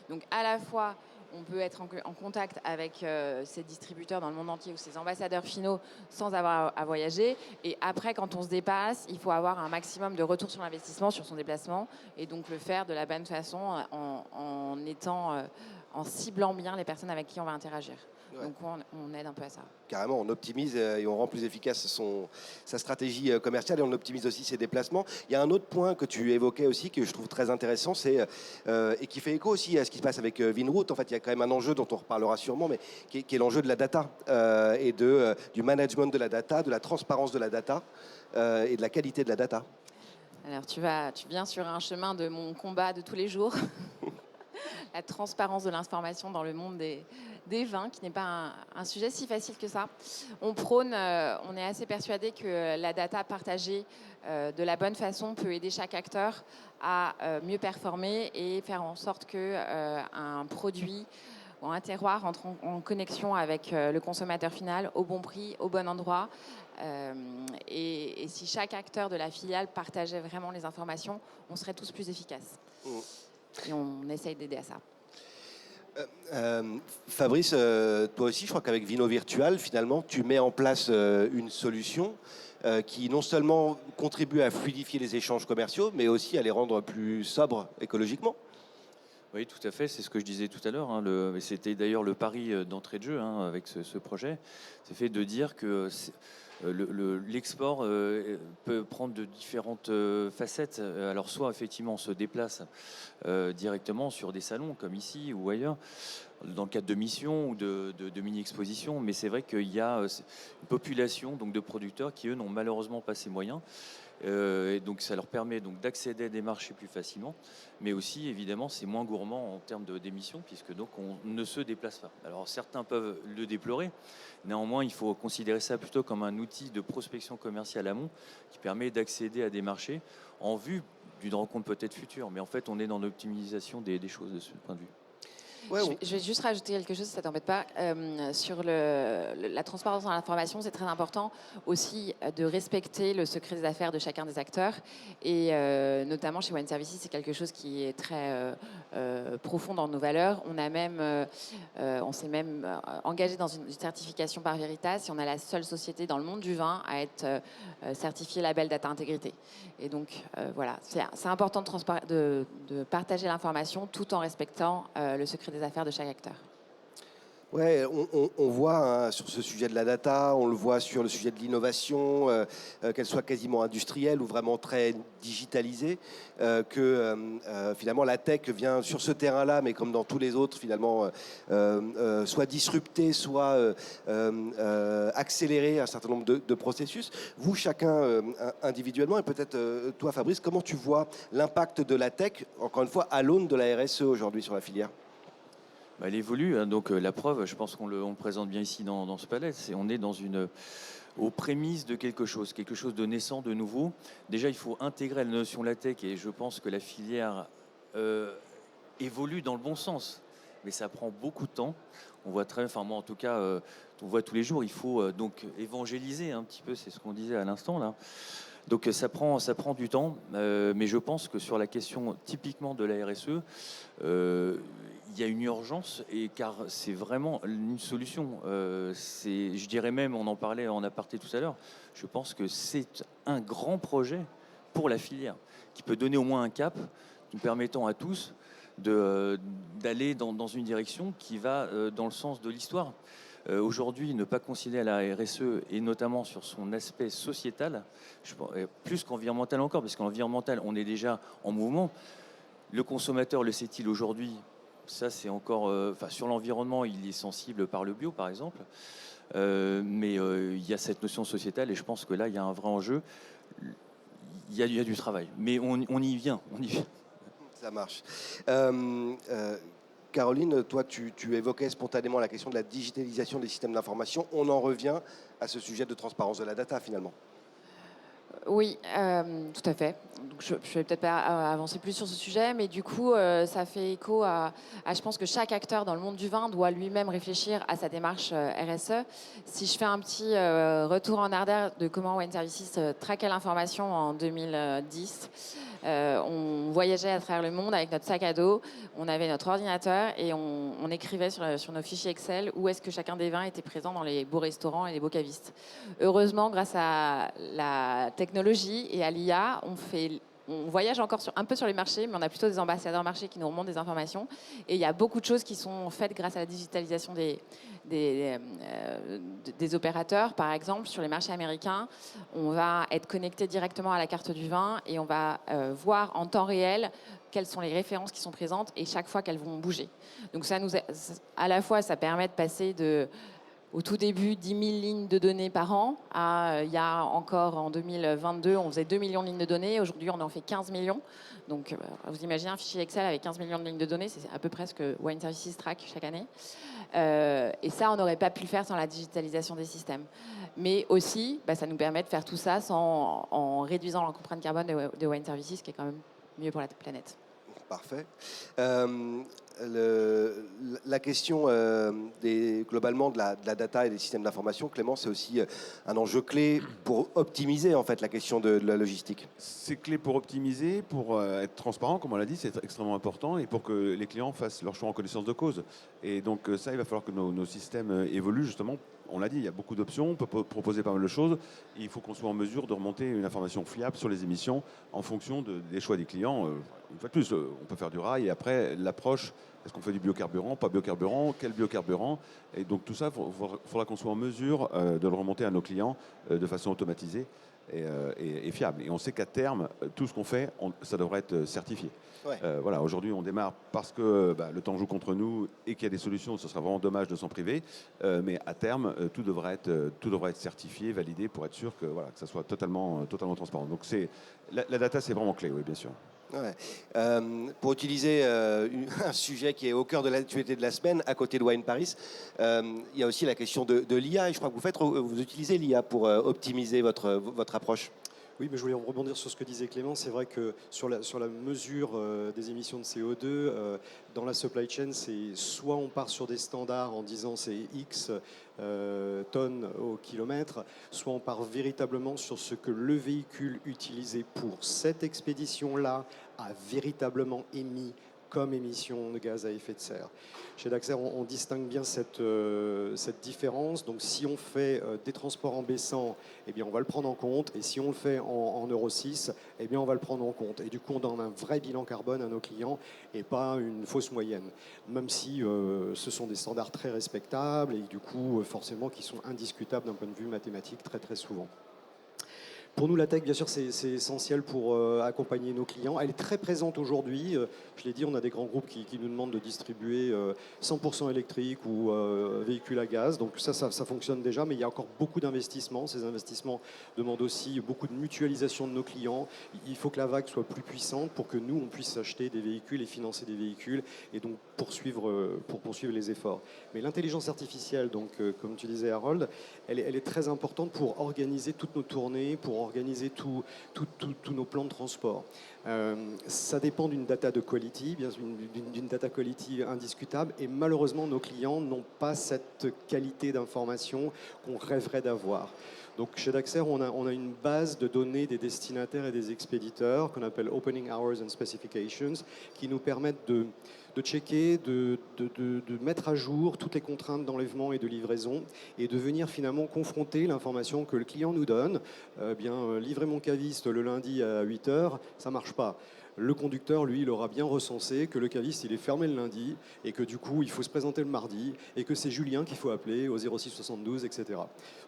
Speaker 5: Donc à la fois, on peut être en contact avec ces distributeurs dans le monde entier ou ces ambassadeurs finaux sans avoir à voyager. Et après, quand on se dépasse, il faut avoir un maximum de retour sur l'investissement, sur son déplacement, et donc le faire de la bonne façon en ciblant bien les personnes avec qui on va interagir.
Speaker 2: Ouais.
Speaker 5: Donc on aide un peu à ça.
Speaker 2: Carrément, on optimise et on rend plus efficace sa stratégie commerciale et on optimise aussi ses déplacements. Il y a un autre point que tu évoquais aussi que je trouve très intéressant, et qui fait écho aussi à ce qui se passe avec Vinroute. En fait, il y a quand même un enjeu dont on reparlera sûrement, mais qui est l'enjeu de la data et du management de la data, de la transparence de la data et de la qualité de la data.
Speaker 5: Alors tu viens sur un chemin de mon combat de tous les jours. La transparence de l'information dans le monde des vins, qui n'est pas un sujet si facile que ça. On est assez persuadé que la data partagée de la bonne façon peut aider chaque acteur à mieux performer et faire en sorte qu'un produit ou un terroir entre en connexion avec le consommateur final au bon prix, au bon endroit. Et si chaque acteur de la filiale partageait vraiment les informations, on serait tous plus efficaces. Et on essaye d'aider à ça.
Speaker 2: Fabrice, toi aussi, je crois qu'avec Vino Virtual, finalement, tu mets en place une solution qui non seulement contribue à fluidifier les échanges commerciaux, mais aussi à les rendre plus sobres écologiquement.
Speaker 4: Oui, tout à fait, c'est ce que je disais tout à l'heure. C'était d'ailleurs le pari d'entrée de jeu avec ce projet. C'est fait de dire que l'export peut prendre de différentes facettes. Alors soit effectivement on se déplace directement sur des salons comme ici ou ailleurs, dans le cadre de missions ou de mini-expositions, mais c'est vrai qu'il y a une population donc, de producteurs qui, eux, n'ont malheureusement pas ces moyens. Et donc ça leur permet donc d'accéder à des marchés plus facilement, mais aussi évidemment c'est moins gourmand en termes d'émissions puisque donc on ne se déplace pas. Alors certains peuvent le déplorer, néanmoins il faut considérer ça plutôt comme un outil de prospection commerciale amont qui permet d'accéder à des marchés en vue d'une rencontre peut-être future, mais en fait on est dans l'optimisation des choses de ce point de vue.
Speaker 2: Ouais,
Speaker 5: Je vais juste rajouter quelque chose, si ça ne t'embête pas. Sur la transparence dans l'information, c'est très important aussi de respecter le secret des affaires de chacun des acteurs. Et notamment chez Wine Services, c'est quelque chose qui est très profond dans nos valeurs. On s'est même engagé dans une certification par Veritas et on est la seule société dans le monde du vin à être certifiée label Data Intégrité. Et donc voilà, c'est important de partager l'information tout en respectant le secret des affaires de chaque acteur.
Speaker 2: Ouais, on voit sur ce sujet de la data, on le voit sur le sujet de l'innovation, qu'elle soit quasiment industrielle ou vraiment très digitalisée, que finalement la tech vient sur ce terrain-là, mais comme dans tous les autres, finalement, soit disrupter, soit accélérer un certain nombre de processus. Vous, chacun individuellement, et peut-être toi, Fabrice, comment tu vois l'impact de la tech, encore une fois, à l'aune de la RSE aujourd'hui sur la filière ?
Speaker 4: Elle évolue, donc la preuve, je pense qu'on le présente bien ici dans ce palais, on est aux prémices de quelque chose de naissant, de nouveau. Déjà, il faut intégrer la notion de la tech et je pense que la filière évolue dans le bon sens, mais ça prend beaucoup de temps. On voit moi en tout cas, on voit tous les jours, il faut donc évangéliser un petit peu, c'est ce qu'on disait à l'instant là. Donc ça prend du temps, mais je pense que sur la question typiquement de la RSE, il y a une urgence, car c'est vraiment une solution. Je dirais même, on en parlait en aparté tout à l'heure, je pense que c'est un grand projet pour la filière, qui peut donner au moins un cap, nous permettant à tous d'aller dans une direction qui va dans le sens de l'histoire. Aujourd'hui, ne pas considérer la RSE, et notamment sur son aspect sociétal, plus qu'environnemental encore, parce qu'environnemental, on est déjà en mouvement. Le consommateur le sait-il aujourd'hui? Ça, c'est encore. Sur l'environnement, il est sensible par le bio, par exemple. Mais il y a cette notion sociétale et je pense que là, il y a un vrai enjeu. Il y a du travail. Mais on y vient. On y vient.
Speaker 2: Ça marche. Caroline, toi, tu évoquais spontanément la question de la digitalisation des systèmes d'information. On en revient à ce sujet de transparence de la data, finalement.
Speaker 5: Oui, tout à fait. Donc, je ne vais peut-être pas avancer plus sur ce sujet, mais du coup, ça fait écho je pense que chaque acteur dans le monde du vin doit lui-même réfléchir à sa démarche RSE. Si je fais un petit retour en arrière de comment Wine Services traquait l'information en 2010, on voyageait à travers le monde avec notre sac à dos, on avait notre ordinateur et on écrivait sur nos fichiers Excel où est-ce que chacun des vins était présent dans les beaux restaurants et les beaux cavistes. Heureusement, grâce à la technologie et à l'IA, on voyage encore un peu sur les marchés, mais on a plutôt des ambassadeurs marchés qui nous remontent des informations. Et il y a beaucoup de choses qui sont faites grâce à la digitalisation des opérateurs. Par exemple, sur les marchés américains, on va être connecté directement à la carte du vin et on va voir en temps réel quelles sont les références qui sont présentes et chaque fois qu'elles vont bouger. Donc à la fois, ça permet de passer au tout début, 10 000 lignes de données par an. Il y a encore en 2022, on faisait 2 millions de lignes de données. Aujourd'hui, on en fait 15 millions. Donc, vous imaginez un fichier Excel avec 15 millions de lignes de données, c'est à peu près ce que Wine Services traque chaque année. Et ça, on n'aurait pas pu le faire sans la digitalisation des systèmes. Mais aussi, ça nous permet de faire tout ça en réduisant l'empreinte carbone de Wine Services, qui est quand même mieux pour la planète.
Speaker 2: Parfait. La question globalement de la data et des systèmes d'information, Clément, c'est aussi un enjeu clé pour optimiser en fait la question de la logistique.
Speaker 6: C'est clé pour optimiser, pour être transparent, comme on l'a dit, c'est extrêmement important, et pour que les clients fassent leur choix en connaissance de cause. Et donc ça, il va falloir que nos systèmes évoluent justement. On l'a dit, il y a beaucoup d'options, on peut proposer pas mal de choses. Il faut qu'on soit en mesure de remonter une information fiable sur les émissions en fonction des choix des clients. Une fois de plus, on peut faire du rail et après l'approche, est-ce qu'on fait du biocarburant, pas biocarburant, quel biocarburant? Et donc tout ça, il faudra qu'on soit en mesure de le remonter à nos clients de façon automatisée et fiable. Et on sait qu'à terme, tout ce qu'on fait, ça devrait être certifié.
Speaker 2: Ouais.
Speaker 6: Voilà, aujourd'hui, on démarre parce que le temps joue contre nous et qu'il y a des solutions. Ce sera vraiment dommage de s'en priver. Mais à terme, tout devrait être certifié, validé pour être sûr que ça soit totalement transparent. Donc la data, c'est vraiment clé, oui, bien sûr.
Speaker 2: Ouais. Pour utiliser un sujet qui est au cœur de l'actualité de la semaine, à côté de Wine Paris, il y a aussi la question de l'IA. Et je crois que vous utilisez l'IA pour optimiser votre approche.
Speaker 3: Oui, mais je voulais rebondir sur ce que disait Clément. C'est vrai que sur la mesure des émissions de CO2, dans la supply chain, c'est soit on part sur des standards en disant c'est X tonnes au kilomètre, soit on part véritablement sur ce que le véhicule utilisé pour cette expédition-là a véritablement émis comme émission de gaz à effet de serre. Chez Daxer, on distingue bien cette différence. Donc si on fait des transports en baissant, eh bien, on va le prendre en compte. Et si on le fait en Euro 6, eh bien, on va le prendre en compte. Et du coup, on donne un vrai bilan carbone à nos clients et pas une fausse moyenne. Même si ce sont des standards très respectables et du coup, forcément, qui sont indiscutables d'un point de vue mathématique très, très souvent. Pour nous, la tech, bien sûr, c'est essentiel pour accompagner nos clients. Elle est très présente aujourd'hui. Je l'ai dit, on a des grands groupes qui nous demandent de distribuer 100% électrique ou véhicules à gaz. Donc ça fonctionne déjà, mais il y a encore beaucoup d'investissements. Ces investissements demandent aussi beaucoup de mutualisation de nos clients. Il faut que la vague soit plus puissante pour que nous, on puisse acheter des véhicules et financer des véhicules et donc poursuivre les efforts. Mais l'intelligence artificielle, donc, comme tu disais, Harold, elle est très importante pour organiser toutes nos tournées, pour organiser tous nos plans de transport. Ça dépend d'une data de quality, bien sûr, d'une data quality indiscutable, et malheureusement, nos clients n'ont pas cette qualité d'information qu'on rêverait d'avoir. Donc chez Daxer, on a une base de données des destinataires et des expéditeurs qu'on appelle Opening Hours and Specifications, qui nous permettent de checker, de mettre à jour toutes les contraintes d'enlèvement et de livraison et de venir finalement confronter l'information que le client nous donne. Livrer mon caviste le lundi à 8h, ça ne marche pas. Le conducteur, lui, il aura bien recensé que le caviste, il est fermé le lundi et que du coup, il faut se présenter le mardi et que c'est Julien qu'il faut appeler au 06 72, etc.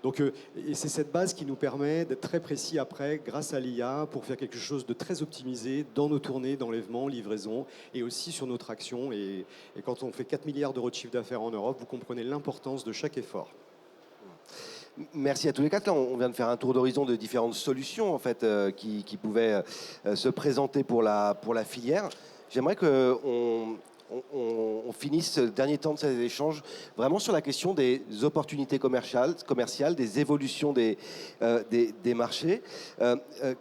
Speaker 3: Donc, et c'est cette base qui nous permet d'être très précis après, grâce à l'IA, pour faire quelque chose de très optimisé dans nos tournées d'enlèvement, livraison et aussi sur notre action. Et quand on fait 4 milliards d'euros de chiffre d'affaires en Europe, vous comprenez l'importance de chaque effort.
Speaker 2: Merci à tous les quatre. Là, on vient de faire un tour d'horizon de différentes solutions en fait, qui pouvaient se présenter pour la filière. J'aimerais qu'on finisse ce dernier temps de ces échanges vraiment sur la question des opportunités commerciales, des évolutions des marchés.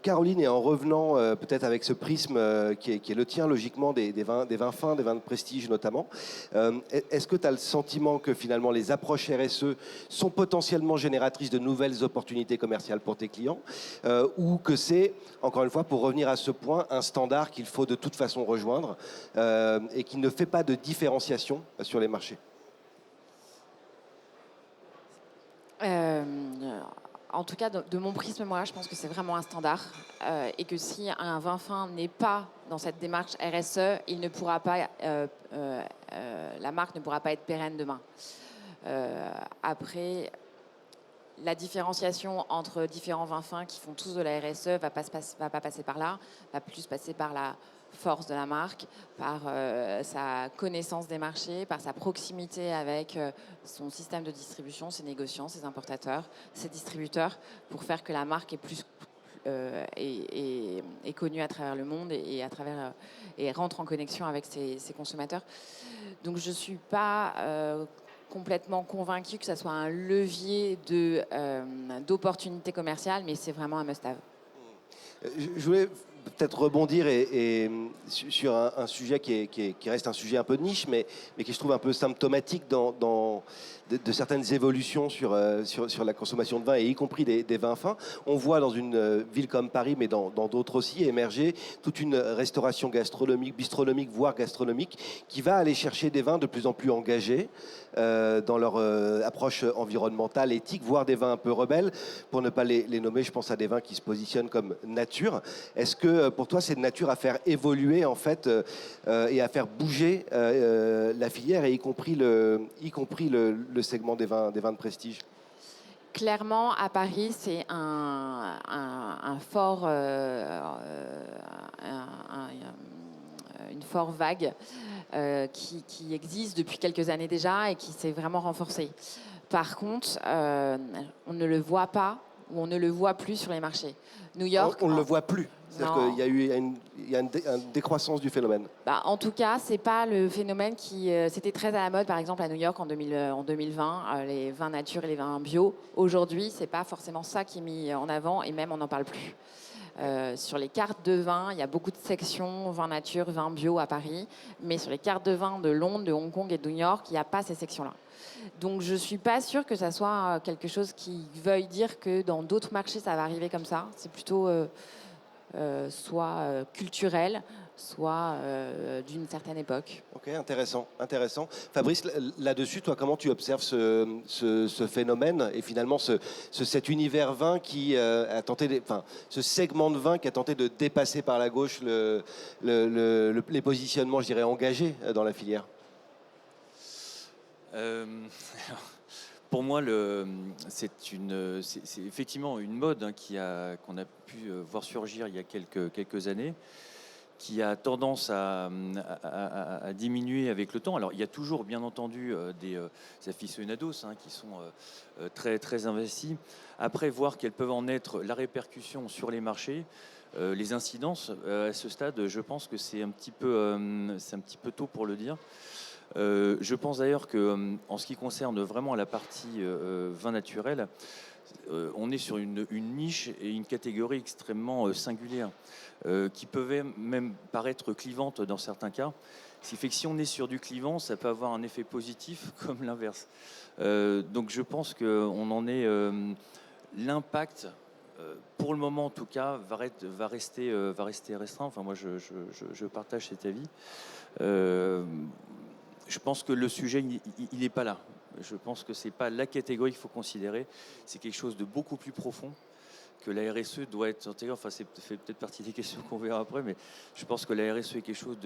Speaker 2: Caroline, et en revenant peut-être avec ce prisme qui est le tien logiquement, des vins fins, des vins de prestige notamment, est-ce que tu as le sentiment que finalement les approches RSE sont potentiellement génératrices de nouvelles opportunités commerciales pour tes clients, ou que c'est, encore une fois, pour revenir à ce point, un standard qu'il faut de toute façon rejoindre et qui ne fait pas de différenciation sur les marchés?
Speaker 5: En tout cas, de mon prisme, moi, je pense que c'est vraiment un standard et que si un vin fin n'est pas dans cette démarche RSE, il ne pourra pas, la marque ne pourra pas être pérenne demain. Après, la différenciation entre différents vins fins qui font tous de la RSE va pas passer par là, va plus passer par la force de la marque, par sa connaissance des marchés, par sa proximité avec son système de distribution, ses négociants, ses importateurs, ses distributeurs, pour faire que la marque est plus est connue à travers le monde et rentre en connexion avec ses consommateurs. Donc je ne suis pas complètement convaincue que ça soit un levier d'opportunités commerciales, mais c'est vraiment un must-have.
Speaker 2: Je voulais peut-être rebondir sur un sujet qui reste un sujet un peu de niche, mais qui je trouve un peu symptomatique de certaines évolutions sur la consommation de vin, et y compris des vins fins. On voit dans une ville comme Paris, mais dans d'autres aussi, émerger toute une restauration gastronomique, bistronomique, voire gastronomique, qui va aller chercher des vins de plus en plus engagés dans leur approche environnementale, éthique, voire des vins un peu rebelles. Pour ne pas les nommer, je pense à des vins qui se positionnent comme nature. Est-ce que pour toi, c'est de nature à faire évoluer en fait et à faire bouger la filière, et y compris le segment des vins de prestige?
Speaker 5: Clairement, à Paris, c'est une forte vague qui existe depuis quelques années déjà et qui s'est vraiment renforcée. Par contre, on ne le voit pas ou on ne le voit plus sur les marchés. New York,
Speaker 2: On ne le voit plus. C'est-à-dire
Speaker 5: non.
Speaker 2: qu'il y a une décroissance du phénomène.
Speaker 5: En tout cas, c'est pas le phénomène qui... c'était très à la mode, par exemple, à New York en 2020, les vins nature et les vins bio. Aujourd'hui, c'est pas forcément ça qui est mis en avant, et même on n'en parle plus. Sur les cartes de vin, il y a beaucoup de sections vin nature, vin bio à Paris, mais sur les cartes de vin de Londres, de Hong Kong et de New York, il n'y a pas ces sections-là. Donc je ne suis pas sûre que ça soit quelque chose qui veuille dire que dans d'autres marchés, ça va arriver comme ça. C'est plutôt soit culturel, soit d'une certaine époque.
Speaker 2: Ok, intéressant. Fabrice, là-dessus, toi, comment tu observes ce phénomène et finalement cet univers vin qui a tenté, ce segment de vin qui a tenté de dépasser par la gauche les positionnements, je dirais, engagés dans la filière?
Speaker 4: Pour moi, c'est effectivement une mode qu'on a pu voir surgir il y a quelques années, qui a tendance à diminuer avec le temps. Alors, il y a toujours, bien entendu, des aficionados qui sont très, très investis. Après, voir quelles peuvent en être la répercussion sur les marchés, les incidences, à ce stade, je pense que c'est un petit peu tôt pour le dire. Je pense d'ailleurs qu'en ce qui concerne vraiment la partie vin naturel, on est sur une niche et une catégorie extrêmement singulière, qui peuvent même paraître clivante dans certains cas. Ce qui fait que si on est sur du clivant, ça peut avoir un effet positif comme l'inverse. Donc je pense qu'on en est... l'impact, pour le moment en tout cas, va rester restreint. Enfin, moi, je partage cet avis. Je pense que le sujet, il n'est pas là. Je pense que ce n'est pas la catégorie qu'il faut considérer. C'est quelque chose de beaucoup plus profond que la RSE doit être intégrée. Enfin, ça fait peut-être partie des questions qu'on verra après, mais je pense que la RSE est quelque chose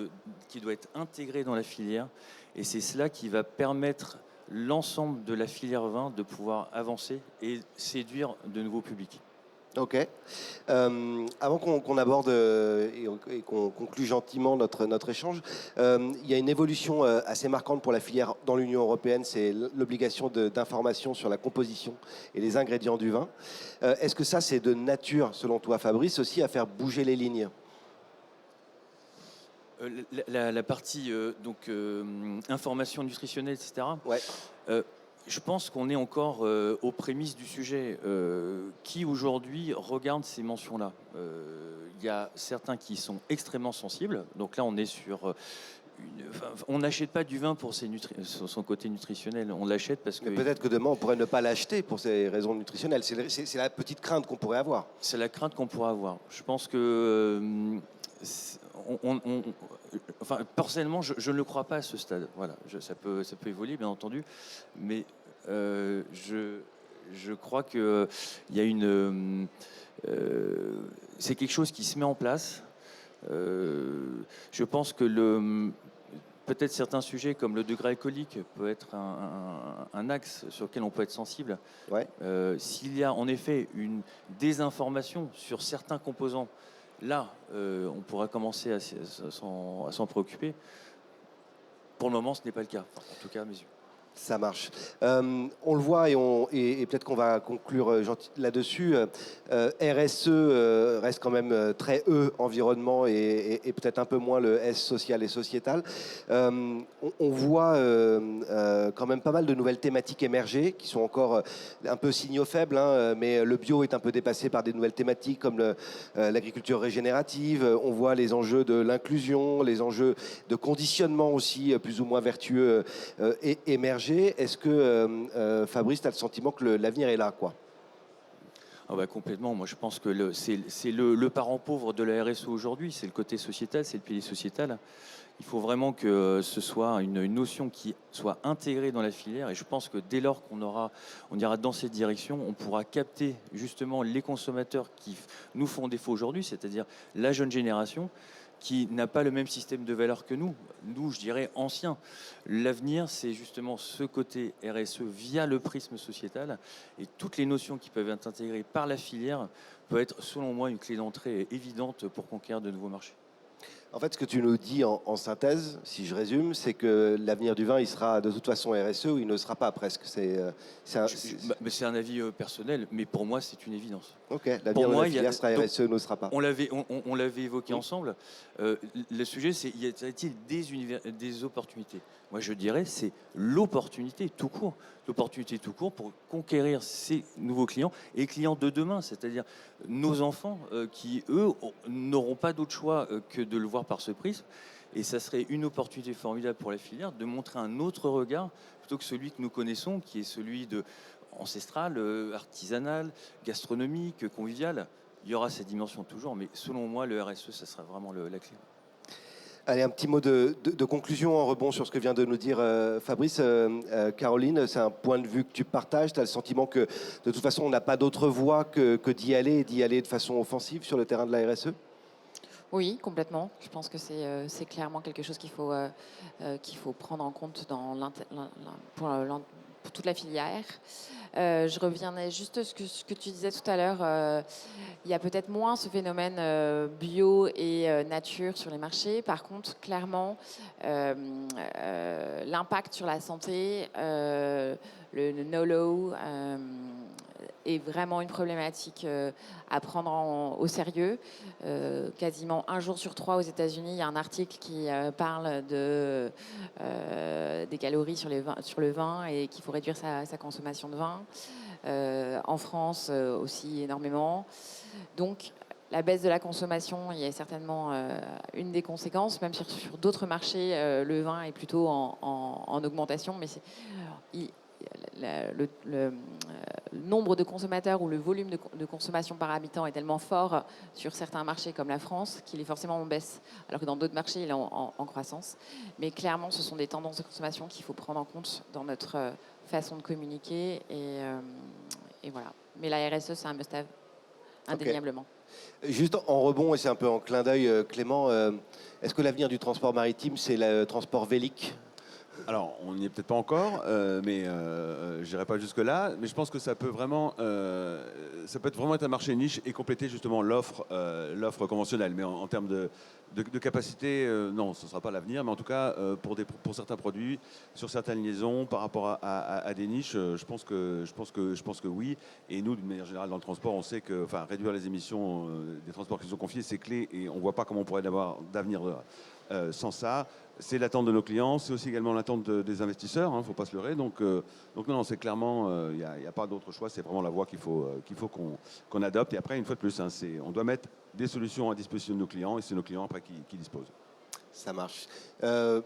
Speaker 4: qui doit être intégré dans la filière. Et c'est cela qui va permettre l'ensemble de la filière vin de pouvoir avancer et séduire de nouveaux publics.
Speaker 2: Ok. Avant qu'on aborde et qu'on conclue gentiment notre échange, il y a une évolution assez marquante pour la filière dans l'Union européenne, c'est l'obligation d'information sur la composition et les ingrédients du vin. Est-ce que ça, c'est de nature, selon toi, Fabrice, aussi à faire bouger les lignes?
Speaker 4: La partie information nutritionnelle, etc.
Speaker 2: Ouais.
Speaker 4: Je pense qu'on est encore aux prémices du sujet. Qui aujourd'hui regarde ces mentions-là? Il y a certains qui sont extrêmement sensibles. Donc là, on est sur on n'achète pas du vin pour son côté nutritionnel. On l'achète parce que
Speaker 2: Peut-être que demain, on pourrait ne pas l'acheter pour ces raisons nutritionnelles. C'est la petite crainte qu'on pourrait avoir.
Speaker 4: c'est la crainte qu'on pourrait avoir. Je pense que enfin, personnellement, je ne le crois pas à ce stade. Voilà, ça peut évoluer, bien entendu, mais je crois que il y a c'est quelque chose qui se met en place. Je pense que peut-être certains sujets comme le degré alcoolique peut être un axe sur lequel on peut être sensible.
Speaker 2: Ouais.
Speaker 4: S'il y a en effet une désinformation sur certains composants, là, on pourra commencer à s'en préoccuper. Pour le moment, ce n'est pas le cas, enfin, en tout cas à mes yeux.
Speaker 2: Ça marche. On le voit et peut-être qu'on va conclure là-dessus. RSE reste quand même très environnement et peut-être un peu moins le S social et sociétal. On voit quand même pas mal de nouvelles thématiques émerger qui sont encore un peu signaux faibles, hein, mais le bio est un peu dépassé par des nouvelles thématiques comme l'agriculture régénérative. On voit les enjeux de l'inclusion, les enjeux de conditionnement aussi plus ou moins vertueux émerger. Est-ce que, Fabrice, tu as le sentiment que l'avenir est là, quoi?
Speaker 4: Ah bah complètement. Moi, je pense que c'est le parent pauvre de la RSE aujourd'hui. C'est le côté sociétal, c'est le pilier sociétal. Il faut vraiment que ce soit une notion qui soit intégrée dans la filière. Et je pense que dès lors on ira dans cette direction, on pourra capter justement les consommateurs qui nous font défaut aujourd'hui, c'est-à-dire la jeune génération, qui n'a pas le même système de valeurs que nous. Nous, je dirais, anciens. L'avenir, c'est justement ce côté RSE via le prisme sociétal. Et toutes les notions qui peuvent être intégrées par la filière peuvent être, selon moi, une clé d'entrée évidente pour conquérir de nouveaux marchés.
Speaker 2: En fait, ce que tu nous dis en synthèse, si je résume, c'est que l'avenir du vin, il sera de toute façon RSE ou il ne sera pas presque. C'est
Speaker 4: un avis personnel, mais pour moi, c'est une évidence.
Speaker 2: Ok, l'avenir de la filière sera RSE ou ne sera pas.
Speaker 4: On l'avait évoqué ensemble. Le sujet, c'est y a-t-il des opportunités? Moi, je dirais, c'est l'opportunité tout court. L'opportunité tout court pour conquérir ces nouveaux clients et clients de demain, c'est-à-dire nos enfants qui, eux, n'auront pas d'autre choix que de le voir par ce prisme. Et ça serait une opportunité formidable pour la filière de montrer un autre regard plutôt que celui que nous connaissons, qui est celui de ancestral, artisanal, gastronomique, convivial. Il y aura cette dimension toujours, mais selon moi, le RSE, ça sera vraiment la clé.
Speaker 2: Allez, un petit mot de conclusion en rebond sur ce que vient de nous dire Fabrice. Caroline, c'est un point de vue que tu partages. Tu as le sentiment que de toute façon, on n'a pas d'autre voie que d'y aller et d'y aller de façon offensive sur le terrain de la RSE?
Speaker 5: Oui, complètement. Je pense que c'est clairement quelque chose qu'il faut prendre en compte pour toute la filière. Je reviendrai juste à ce que tu disais tout à l'heure. Il y a peut-être moins ce phénomène bio et nature sur les marchés. Par contre, clairement, l'impact sur la santé, le no-low est vraiment une problématique à prendre au sérieux. Quasiment 1 jour sur 3 aux États-Unis, il y a un article qui parle des calories sur le vin et qu'il faut réduire sa consommation de vin. En France aussi énormément. Donc, la baisse de la consommation y est certainement une des conséquences. Même sur d'autres marchés, le vin est plutôt en augmentation, mais le nombre de consommateurs ou le volume de consommation par habitant est tellement fort sur certains marchés comme la France qu'il est forcément en baisse, alors que dans d'autres marchés, il est en croissance. Mais clairement, ce sont des tendances de consommation qu'il faut prendre en compte dans notre façon de communiquer. Et voilà. Mais la RSE, c'est un must-have. indéniablement.
Speaker 2: Juste en rebond, et c'est un peu en clin d'œil, Clément, est-ce que l'avenir du transport maritime, c'est le transport vélique?
Speaker 6: Alors, on n'y est peut-être pas encore, mais je n'irai pas jusque-là. Mais je pense que ça peut vraiment être vraiment être un marché niche et compléter justement l'offre conventionnelle. Mais en termes de capacité, non, ce ne sera pas l'avenir. Mais en tout cas, pour certains produits, sur certaines liaisons, par rapport à des niches, je pense que oui. Et nous, d'une manière générale, dans le transport, on sait que réduire les émissions des transports qui nous sont confiés, c'est clé. Et on ne voit pas comment on pourrait avoir d'avenir sans ça. C'est l'attente de nos clients, c'est aussi également l'attente des investisseurs, il ne faut pas se leurrer. Donc non, c'est clairement, il n'y a pas d'autre choix, c'est vraiment la voie qu'il faut qu'on adopte. Et après, une fois de plus, on doit mettre des solutions à disposition de nos clients et c'est nos clients après qui disposent.
Speaker 2: Ça marche.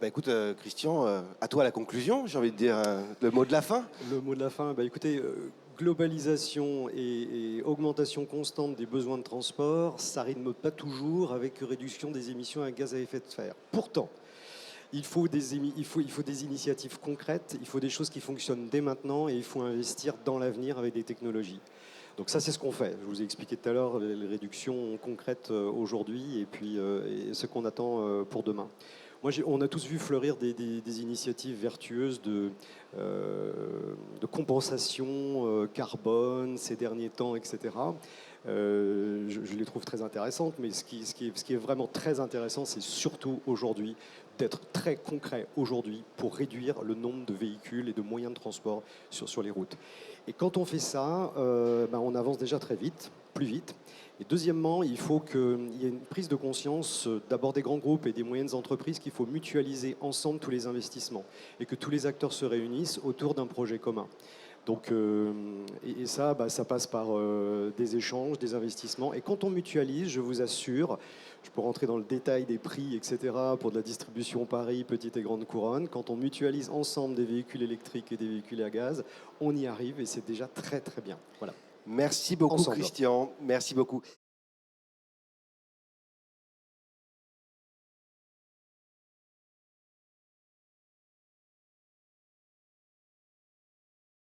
Speaker 2: Écoute, Christian, à toi la conclusion, j'ai envie de dire le mot de la fin.
Speaker 3: Le mot de la fin, écoutez, globalisation et augmentation constante des besoins de transport, ça rime pas toujours avec réduction des émissions à gaz à effet de serre. Pourtant, il faut des initiatives concrètes, il faut des choses qui fonctionnent dès maintenant et il faut investir dans l'avenir avec des technologies. Donc ça, c'est ce qu'on fait. Je vous ai expliqué tout à l'heure les réductions concrètes aujourd'hui et puis ce qu'on attend pour demain. On a tous vu fleurir des initiatives vertueuses de compensation carbone ces derniers temps, etc. Je les trouve très intéressantes, mais ce qui est vraiment très intéressant, c'est surtout aujourd'hui d'être très concret aujourd'hui pour réduire le nombre de véhicules et de moyens de transport sur les routes. Et quand on fait ça, on avance déjà très vite, plus vite. Et deuxièmement, il faut qu'il y ait une prise de conscience d'abord des grands groupes et des moyennes entreprises qu'il faut mutualiser ensemble tous les investissements et que tous les acteurs se réunissent autour d'un projet commun. Donc, ça passe par des échanges, des investissements. Et quand on mutualise, je vous assure, je peux rentrer dans le détail des prix, etc., pour de la distribution Paris, petite et grande couronne. Quand on mutualise ensemble des véhicules électriques et des véhicules à gaz, on y arrive et c'est déjà très, très bien. Voilà.
Speaker 2: Merci beaucoup,
Speaker 3: Ensemble.
Speaker 2: Christian. Merci beaucoup.